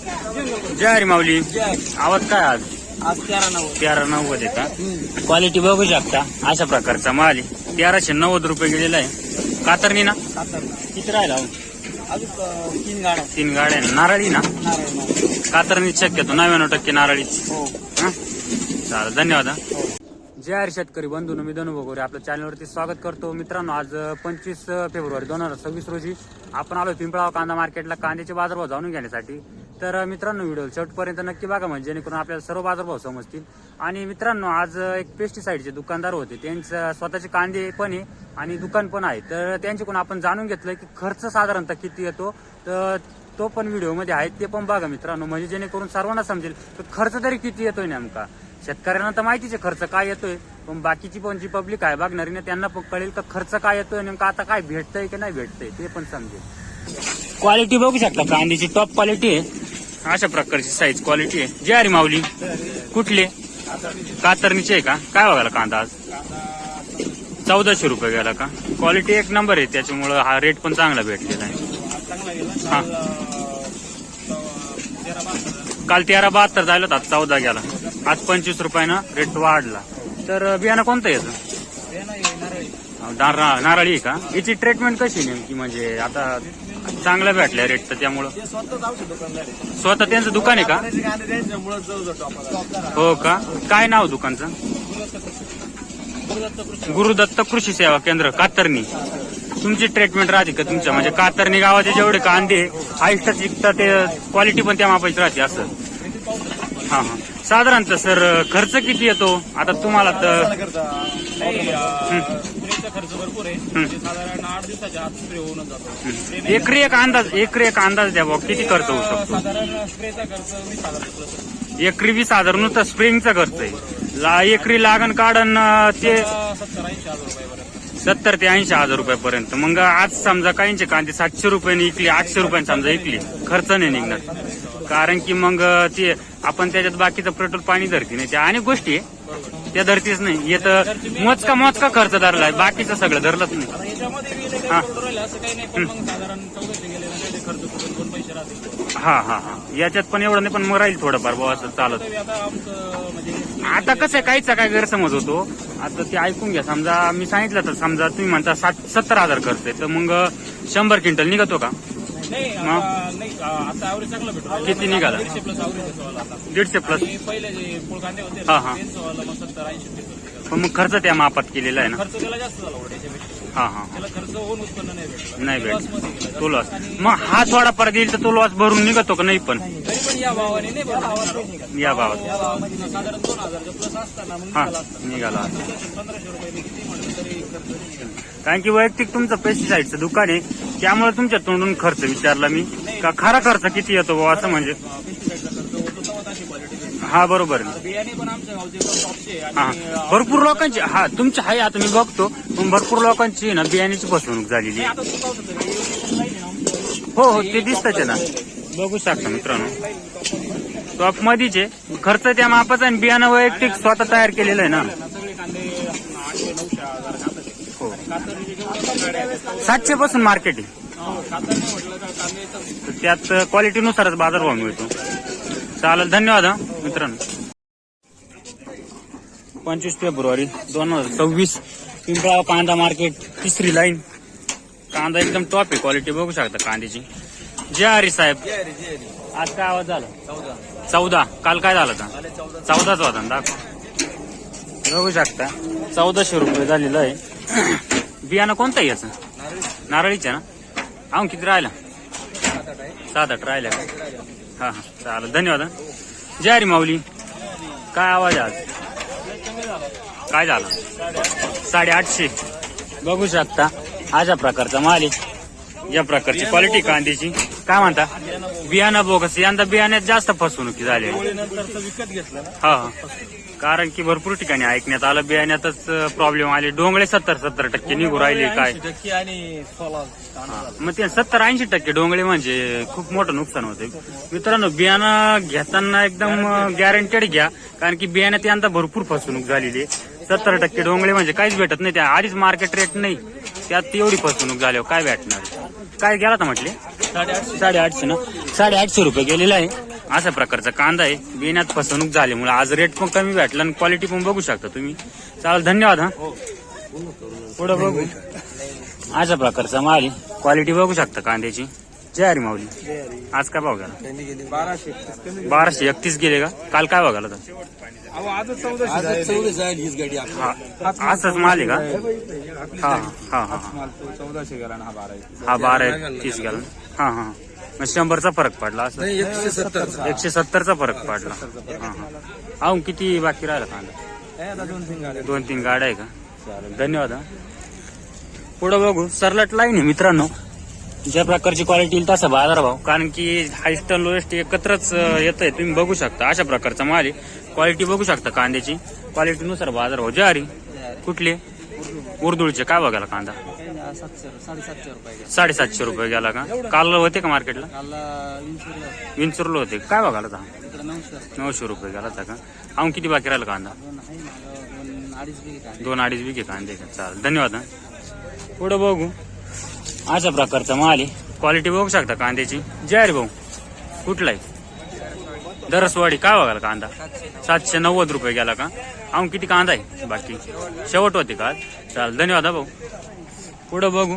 जय हरी माऊली. आवाज काय आज? आज 1390. 1390 आहे का? क्वालिटी बघू शकता, अशा प्रकारचा माल आहे. 1390 रुपये गेलेला आहे. कातरणी ना? किती राहिला? अजून 3 गाड्या. 3 गाड्या. नारळी ना? कातरणी शक्यतो 99% नारळीच. हो. चालेल, धन्यवाद. जय हरी शेतकरी बंधूंनो, मी धनु भगोरे आपल्या चॅनलवरती स्वागत करतो. मित्रांनो, आज 25 फेब्रुवारी 2026 रोजी आपण आलो पिंपळाव कांदा मार्केटला कांद्याचे बाजारभाव जाणून घेण्यासाठी. तर मित्रांनो, व्हिडिओ शेवटपर्यंत नक्की बघा, म्हणजे जेणेकरून आपल्याला सर्व बाजारभाव समजतील. आणि मित्रांनो, आज एक पेस्टिसाइडचे दुकानदार होते, त्यांचं स्वतःचे कांदे पण आहे आणि दुकान पण आहे. तर त्यांच्याकडून आपण जाणून घेतलं की खर्च साधारणतः किती येतो, तर तो पण व्हिडिओमध्ये आहे, ते पण बघा मित्रांनो, म्हणजे जेणेकरून सर्वांना समजेल तर खर्च तरी किती येतोय नेमका. शेतकऱ्यांना तर माहितीच आहे खर्च काय येतोय, पण बाकीची पण जी पब्लिक आहे बघणारी ना, त्यांना पण कळेल का खर्च काय येतोय नेमका, आता काय भेटतंय की नाही भेटतंय ते पण समजेल. क्वालिटी बघू शकता, कांद्याची टॉप क्वालिटी आहे, अशा प्रकारची साईज क्वालिटी आहे. जय हरी माऊली. कुठले? कातरणीचे आहे का? काय बघायला कांदा आज? 1400 रुपये गेला का? क्वालिटी एक नंबर आहे, त्याच्यामुळं हा रेट पण चांगला भेटलेला आहे. हा, काल 1372 जायला होता, 14 गेला. आज 25 रुपयानं रेट वाढला. तर बियाणं कोणतं याचं? नारळी आहे का? याची ट्रीटमेंट कशी नेमकी, म्हणजे आता चांगलं भेटलंय रेट, तर त्यामुळं स्वतः त्यांचं दुकान आहे का? हो का? काय नाव दुकानचं? गुरुदत्त कृषी सेवा केंद्र, कातरणी. तुमची ट्रीटमेंट राहते का तुमच्या, म्हणजे कातरणी गावाचे जेवढे कांदे आयुष्यात विकतात ते क्वालिटी पण त्या मापाची राहते असं? हा हा. साधारणतः सर खर्च किती येतो आता तुम्हाला? तर खर्च भरपूर आहे, साधारण 8 दिवसाच्या आत स्प्रे होऊन जातो. एकरी एक अंदाज द्या भाऊ, किती खर्च होऊ शकतो? साधारण स्प्रेचा खर्च 20,000. एकरी 20,000 नुसतं स्प्रेइंगचा खर्च आहे. एकरी लागण काढण ते 70 ते 80,000 रुपयापर्यंत. मग आज समजा काहींचे कांदे 700 रुपयाने इकली, 800 रुपयाने समजा इकली, खर्च नाही निघणार. कारण की मग ते आपण त्याच्यात बाकीचं पेट्रोल पाणी धरती नाही, त्या अनेक गोष्टी आहे त्या धरतीच नाही. येतं मोजका खर्च धरला आहे, बाकीचं सगळं धरलंच नाही. हा, याच्यात पण एवढं नाही, पण मग राहील थोडंफार भाऊ असं चालत. आता कसं आहे, काहीचा काय गैरसमज होतो. आता ते ऐकून घ्या, समजा मी सांगितलं तर समजा तुम्ही म्हणता 70,000 खर्च आहे, तर मग 100 क्विंटल निघतो का? किती निघाला? 150 प्लस. हा हा. पण मग खर्च त्या मापात केलेला आहे ना? हा हा. नाही भेट तो लॉस. मग हा थोडा परत येईल तर तो लॉस भरून निघतो का? नाही पण या भावात हा निघाला. कारण की वैयक्तिक तुमचं पेस्टिसाइडचं दुकान आहे, त्यामुळे तुमच्या तोंडून खर्च विचारला मी, का खरा खर्च किती येतो बुवा असं म्हणजे. हा बरोबर. हा, भरपूर लोकांची, हा तुमची आहे, आता मी बघतो, पण भरपूर लोकांची ना बियाण्याची फसवणूक झालेली. हो ते दिसतच आहे ना, बघू शकता मित्रांनो. टॉप मधीचे खर्च त्या मापाचा आणि बियाणं वैयक्तिक स्वतः तयार केलेलं आहे ना. 700 पासून मार्केट आहे, त्यात क्वालिटीनुसारच बाजारभाव मिळतो. चालेल, धन्यवाद मित्रांनो. 25 फेब्रुवारी 2026 पिंपळाव कांदा मार्केट, 3री लाईन. कांदा एकदम टॉप आहे, क्वालिटी बघू शकता कांद्याची. जय हरी साहेब. आज काय आवाज झाला? 14. काल काय झालं होता? 14च होता ना. दाखव, बघू शकता 1400 रुपये झालेलं आहे. बियाणं कोणतं आहे याचं? नारळीचं ना? अहो किती राहिला? 7-8 राहिल्या. हा हा, चालेल, धन्यवाद. जय हरी माऊली. काय आवाज आज? काय झालं? 850. बघू शकता अशा प्रकारचा माल आहे, या प्रकारची क्वालिटी कांद्याची. काय म्हणता? बियाणं बोगस. यंदा बियाण्यात जास्त फसवणुकी झाली. हा, कारण की भरपूर ठिकाणी ऐकण्यात आलं बियाण्यातच प्रॉब्लेम आले. डोंगळे 70% निघू राहिले काय. मग ते 70-80% डोंगळे म्हणजे खूप मोठं नुकसान होते. मित्रांनो, बियाणं घेताना एकदम गॅरंटेड घ्या, कारण की बियाण्यात यंदा भरपूर फसवणूक झालेली आहे. 70% डोंगळे म्हणजे काहीच भेटत नाही, त्या आधीच मार्केट रेट नाही, त्यात एवढी फसवणूक झाल्यावर काय भेटणार? काय गेला तर म्हटले 850 ना? 850 रुपये गेलेला आहे. अशा प्रकारचा कांदा आहे. बियाण्यात फसवणूक झाल्यामुळे आज रेट पण कमी भेटला आणि क्वालिटी पण बघू शकता तुम्ही. चालेल, धन्यवाद. हा पुढे बघू. अशा प्रकारचा माल आहे. क्वालिटी बघू शकता कांद्याची. जय हरी माऊली. आज काय भाव गेला? 1231 गेले का? काल काय भाव गेला होता? असंच माल आहे का? हा हा हा 1400 गेला ना. हा 1231 गेला. हा हा मग 100चा फरक पडला. असं 170चा फरक पडला. हा हा अहो किती बाकी राहिला कांदा? 2-3 गाड्या आहे का? चालेल, धन्यवाद. पुढे बघू. सरलट लाईन आहे मित्रांनो. ज्या प्रकारची क्वालिटी येईल तसा बाजारभाव, कारण की हायस्ट आणि लोएस्ट एकत्रच येत आहे. तुम्ही बघू शकता अशा प्रकारचा माल आहे. क्वालिटी बघू शकता कांद्याची. क्वालिटीनुसार बाजारभाव. ज्वारी कुठले? उर्दुळचे. काय बघायला कांदा? 750 रुपये गेला का? काल होते का मार्केटला? विंचुरला होते. काय बघायला होता? 900 रुपये गेला होता का? अहो किती बाकी राहिला कांदा? 2-2.5 बिघे कांदे का? चालेल, धन्यवाद. पुढे बघू. अशा प्रकारचा माल आहे. क्वालिटी बघू शकता कांद्याची. जय हरी भाऊ. कुठला आहे? दरसवाडी. काय बघायला कांदा? 790 रुपये गेला का? अहो किती कांदा आहे बाकी? शेवट होते का? चालेल, धन्यवाद भाऊ. पुढे बघू.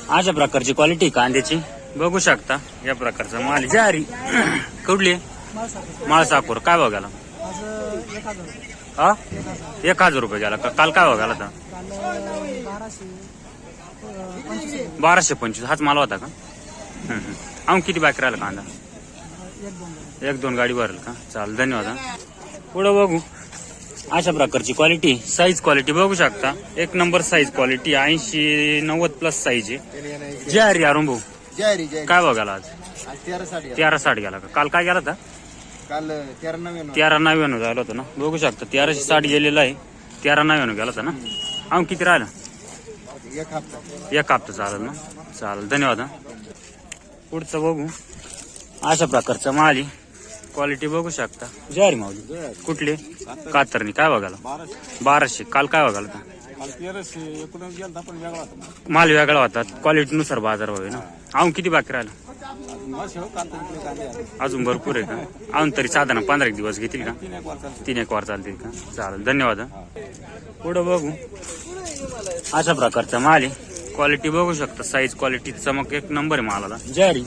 अशा प्रकारची क्वालिटी कांद्याची बघू शकता. या प्रकारचा माल. जय हरी. कुठली? माळसाकोर. काय बघायला? हा 1000 रुपये गेला का? काल काय बघायला होता? 1225. हाच माल होता का? अहो किती बाकी राहिला कांदा? 1-2 गाडी भरेल का? चालेल, धन्यवाद. पुढे बघू. अशा प्रकारची क्वालिटी. साईज क्वालिटी बघू शकता. एक number size quality. 80-90 plus size आहे. जय हरी अरुण भाऊ. काय बघायला आज? 1360 गेला का? काल काय गेला होता? काल 1399 झालं होतं ना. बघू शकता 1360 गेलेला आहे. 1399 गेला होता ना. अहो किती राहिला? एक हप्ता. चालेल ना. चालेल, धन्यवाद. पुढचं बघू. अशा प्रकारचा माल आहे. क्वालिटी बघू शकता. जय हरी माऊली. कुठले? कातरणी. काय बघायला? 1200. काल काय बघायला होता? माल वेगळा होता. क्वालिटीनुसार बाजार भाव आहे ना. अहो किती बाकी राहिला? अजून भरपूर आहे का? अजून तरी साधारण 15 दिवस घेतील का? 3-1 वार चालतील का? चालेल, धन्यवाद. पुढं बघू. अशा प्रकारचा माल आहे. क्वालिटी बघू शकता. साईज क्वालिटी चमक एक नंबर आहे मालाला. जय हरी.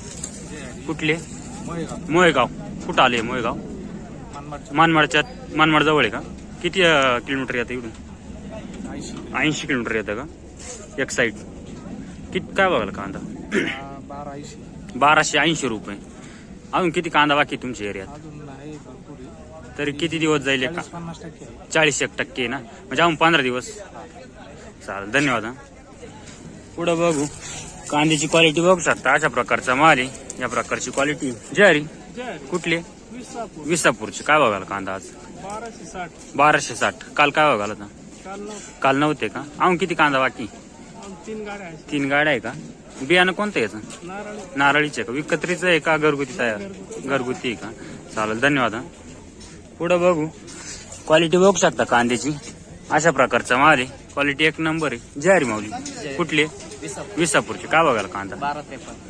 कुठले? मोयगाव. कुठं आले मोयगाव? मानमाड जवळ आहे का? किती किलोमीटर येतं इकडून? 80 किलोमीटर येतं का? एक साईड. किती काय बघायला कांदा? 1280 रुपये. अजून किती कांदा बाकी तुमच्या एरियात? तरी किती दिवस जाईल का? 40% ना, म्हणजे अजून 15 दिवस. चालेल, धन्यवाद. पुढं बघू. कांद्याची क्वालिटी बघू शकता. अशा प्रकारचा माल आहे. या प्रकारची क्वालिटी. जय हरी. कुठले? विसापूरचे. काय बघायला कांदा आज? 1260. काल काय बघायला होता? काल नव्हते का? अजून किती कांदा बाकी? 3 गाड्या आहे का? बियाणं कोणतं याचं? नारळीचे का? विकत्रीचं आहे का घरगुती तयार? घरगुती आहे का? चालेल, धन्यवाद. पुढं बघू. क्वालिटी बघू शकता कांद्याची. अशा प्रकारचा माल आहे. क्वालिटी एक नंबर आहे. जय हरी माऊली. कुठले? विसापूरचे. काय बघायला कांदा?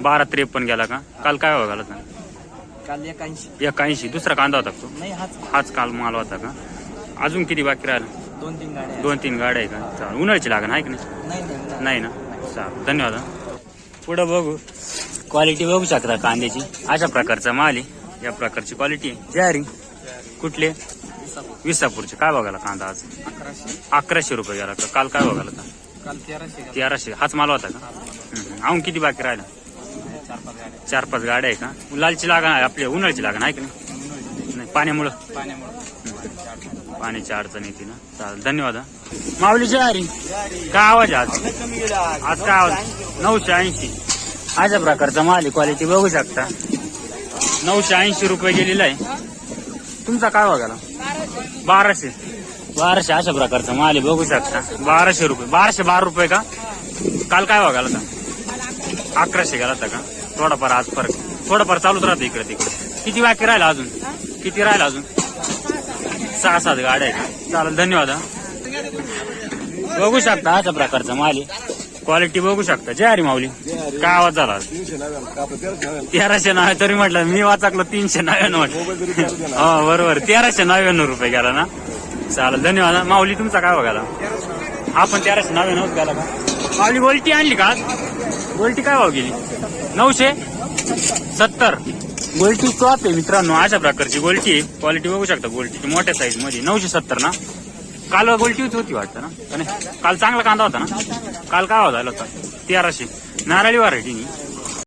1253 गेला का? काल काय बघायला होता? काल 81. 81. दुसरा कांदा होता तो? नाही, हाच काल माल होता का? अजून किती बाकी राहिला? 2-3 गाड्या आहे का? चालेल, उन्हाळ्याची लागण आहे की नाही? नाही ना. चालेल, धन्यवाद. पुढं बघू. क्वालिटी बघू शकता कांद्याची. अशा प्रकारचा माल आहे. या प्रकारची क्वालिटी आहे. जय हरी. कुठले? विसापूरचे. काय बघायला कांदा आज? 1100 रुपये गेला का? काल काय बघायला होता? काल 1300. हाच माल होता का? अजून किती बाकी राहिला? 4-5 गाड्या आहे का? लालची लागण आहे आपली, उन्हाळ्याची लागण आहे की नाही? पाण्यामुळं पाण्याची अडचण येते ना. चालेल, धन्यवाद. माऊली जय हरी. काय आवाज आज? आज काय आवाज? 980. अशा प्रकारचा माल आहे. क्वालिटी बघू शकता. 980 रुपये गेलेला आहे. तुमचा काय बघायला? 1200. अशा प्रकारचा माल आहे. बघू शकता. 1200 रुपये. 1212 रुपये का? काल काय बघायला होता? 1100 गेला होता का? थोडाफार आज फरक. थोडंफार चालूच राहतं इकडे तिकडे. किती बाकी राहिला अजून? 6-7 गाड्या आहे का? चालेल, धन्यवाद. बघू शकता अशा प्रकारचा माल आहे. क्वालिटी बघू शकता. जय हरी माऊली. काय आवाज झाला? 1300 नाव तरी म्हटलं मी वाचकलं 399. हो बरोबर 1399 रुपये गेला ना. चालेल धन्यवाद. माऊली तुमचा काय बघायला? हा पण 1399 गेला का? माऊली गोल्टी आणली का? गोल्टी काय भाव गेली? 970. गोल्टी टॉप आहे मित्रांनो. अशा प्रकारची गोल्टी आहे. क्वालिटी बघू शकता गोल्टीची मोठ्या साईज मध्ये. 970 ना. काल गोल्टीच होती वाटतं ना? काल चांगला कांदा होता ना. काल काय भाव झाला होता? 1300. नारळी व्हरायटी